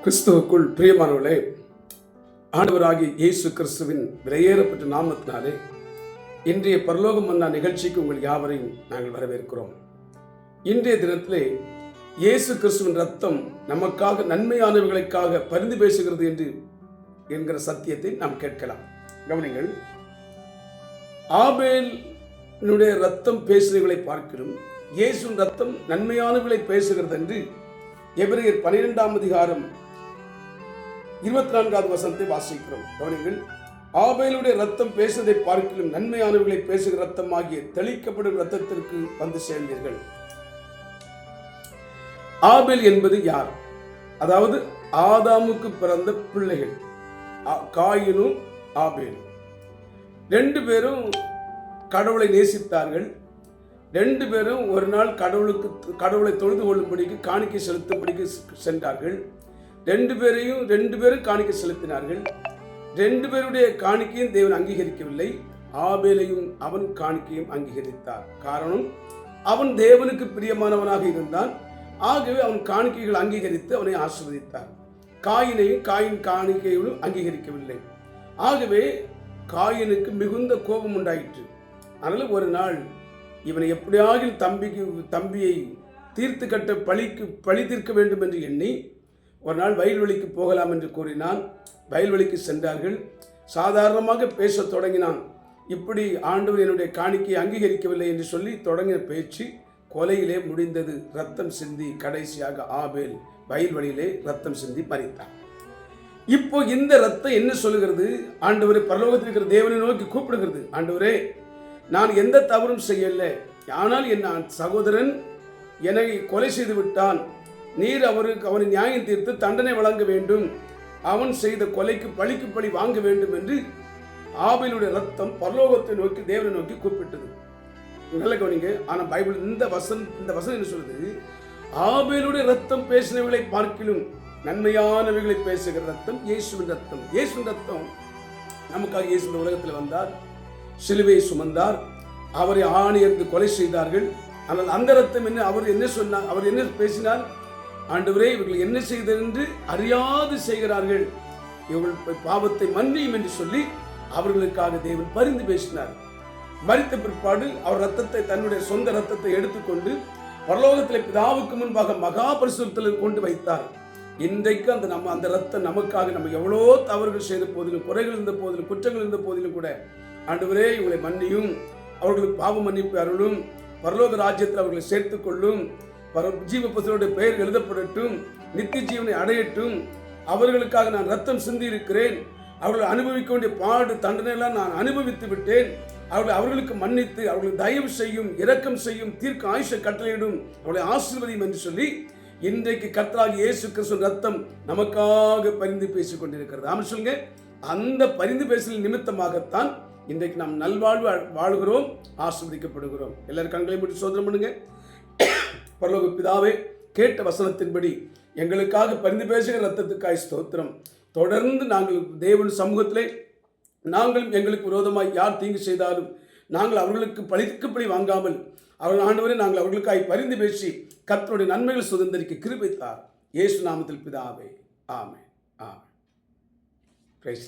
கிறிஸ்துவுக்குள் பிரியமானவர்களே, ஆண்டவராகிய இயேசு கிறிஸ்துவின் விலையேறப்பட்ட நாமத்தினாலே இன்றைய பரலோகம் மன்னா நிகழ்ச்சிக்கு உங்கள் யாவரையும் நாங்கள் வரவேற்கிறோம். இன்றைய தினத்திலே இயேசு கிறிஸ்துவின் ரத்தம் நமக்காக நன்மையானவர்களுக்காக பரிந்து பேசுகிறது என்று என்கிற சத்தியத்தை நாம் கேட்கலாம். கவனிங்கள், ஆபேலுடைய ரத்தம் பேசுகிறவர்களை பார்க்கிறோம், இயேசுவின் ரத்தம் நன்மையானவர்களை பேசுகிறது என்று எபிரேயர் 12ஆம் அதிகாரம் 24வது வசனத்தை வாசிக்கிறோம். கவனிங்கள், ஆபேலுடைய ரத்தம் பேசுவதை பார்க்கிலும் நன்மையானவர்களை பேசுகிற ரத்தம் ஆகிய தெளிக்கப்படும் ரத்தத்திற்கு வந்து சேர்ந்தீர்கள். ஆபேல் என்பது யார்? அதாவது ஆதாமுக்கு பிறந்த பிள்ளைகள் காயினும் ஆபேல். ரெண்டு பேரும் கடவுளை நேசித்தார்கள். ரெண்டு பேரும் ஒரு நாள் கடவுளை தொழுது கொள்ளும்படிக்கு காணிக்கை செலுத்தும்படிக்கு சென்றார்கள். ரெண்டு பேரும் காணிக்கை செலுத்தினார்கள். ரெண்டு பேருடைய காணிக்கையும் தேவன் அங்கீகரிக்கவில்லை. ஆபேலையும் அவன் காணிக்கையும் அங்கீகரித்தார். காரணம், அவன் தேவனுக்கு பிரியமானவனாக இருந்தான். ஆகவே அவன் காணிக்கைகள் அங்கீகரித்து அவனை ஆசீர்வதித்தார். காயின் காணிக்கையும் அங்கீகரிக்கவில்லை. ஆகவே காயினுக்கு மிகுந்த கோபம் உண்டாயிற்று. அதனால ஒரு நாள் இவனை எப்படியாக தம்பியை தீர்த்து கட்ட பழி தீர்க்க வேண்டும் என்று எண்ணி ஒரு நாள் வயல்வெளிக்கு போகலாம் என்று கூறினான். வயல்வெளிக்கு சென்றார்கள். சாதாரணமாக பேசத் தொடங்கினான். இப்படி ஆண்டவர் என்னுடைய காணிக்கையை அங்கீகரிக்கவில்லை என்று சொல்லி தொடங்கின பேச்சு கொலையிலே முடிந்தது. ரத்தம் சிந்தி கடைசியாக ஆபேல் வயல்வெளியிலே ரத்தம் சிந்தி மரித்தான். இப்போ இந்த ரத்தம் என்ன சொல்லுகிறது? ஆண்டவரே, பரலோகத்தில் இருக்கிற தேவனை நோக்கி கூப்பிடுகிறது. ஆண்டவரே, நான் எந்த தவறும் செய்யலை, ஆனால் என் சகோதரன் என்னை கொலை செய்து விட்டான். நீர் அவனை நியாயம் தீர்த்து தண்டனை வழங்க வேண்டும். அவன் செய்த கொலைக்கு பழிக்கு பழி வாங்க வேண்டும் என்று ஆபேலுடைய ரத்தம் பரலோகத்தை நோக்கி தேவனை நோக்கி கூப்பிட்டது. நல்ல கவனிங்க. ஆனால் பைபிள் இந்த வசனம் என்ன சொல்லுது? ஆபேலுடைய ரத்தம் பேசினவர்களை பார்க்கிலும் நன்மையானவைகளை பேசுகிற ரத்தம் இயேசுவின் ரத்தம். இயேசுவின் ரத்தம் நமக்காக இயேசு இந்த உலகத்தில் வந்தார், சிலுவையை சுமந்தார், அவரை ஆணையர்ந்து கொலை செய்தார்கள். ஆனால் அந்த ரத்தம் என்ன? அவர் என்ன சொன்னார்? அவர் என்ன பேசினார்? ஆண்டவரே, இவர்கள் என்ன செய்தது என்று அறியாது செய்கிறார்கள், இவர்கள் பாவத்தை மன்னியும் என்று சொல்லி அவர்களுக்காக தேவன் பரிந்து பேசினார். மரித்த பிற்பாடு அவர் ரத்தத்தை, தன்னுடைய சொந்த ரத்தத்தை எடுத்துக்கொண்டு பரலோகத்தில் பிதாவுக்கு முன்பாக மகா பரிசுத்தத்தில் கொண்டு வைத்தார். இன்றைக்கு அந்த ரத்தம் நமக்காக, நம்ம எவ்வளோ தவறுகள் செய்த போதிலும், குறைகள் இருந்த போதிலும், குற்றங்கள் இருந்த போதிலும் கூட, ஆண்டவரே இவங்களை மன்னியும், அவர்களுக்கு பாவ மன்னிப்பு அருளும், பரலோக ராஜ்யத்தில் அவர்களை சேர்த்துக் கொள்ளும், ஜீவ புத்திரனுடைய பெயர் எழுதப்படட்டும், நித்திய ஜீவனை அடையட்டும், அவர்களுக்காக நான் ரத்தம் சிந்தி இருக்கிறேன், அவர்கள் அனுபவிக்க வேண்டிய பாடு தண்டனையெல்லாம் நான் அனுபவித்து விட்டேன், அவர்களுக்கு மன்னித்து அவர்களுக்கு தயவு செய்யும், இரக்கம் செய்யும், தீர்க்க ஆயுஷ கட்டளையிடும், அவர்களை ஆசீர்வதியும் என்று சொல்லி இன்றைக்கு கர்த்தராகிய இயேசு கிறிஸ்துவின் ரத்தம் நமக்காக பரிந்து பேசிக் கொண்டிருக்கிறது. ஆமென் சொல்லுங்க. அந்த பரிந்து பேசல் நிமித்தமாகத்தான் இன்றைக்கு நாம் நல்வாழ்வு வாழ்கிறோம், ஆசீர்வதிக்கப்படுகிறோம். எல்லாரும் கண்களை மூடி சோதனை பண்ணுங்க. பரலோக பிதாவே, கேட்ட வசனத்தின்படி எங்களுக்காக பரிந்து பேசுகிற ரத்தத்துக்காய் ஸ்தோத்திரம். தொடர்ந்து நாங்கள் தேவன் சமூகத்திலே எங்களுக்கு விரோதமாய் யார் தீங்கு செய்தாலும் நாங்கள் அவர்களுக்கு பழி வாங்காமல் அவர்கள் ஆண்டவரே, நாங்கள் அவர்களுக்காய் பரிந்து பேசி கர்த்தருடைய நன்மைகள் சுதந்திரிக்க கிருபை தார். இயேசு நாமத்தில் பிதாவே, ஆமென். ஆமென். பிரைஸ்.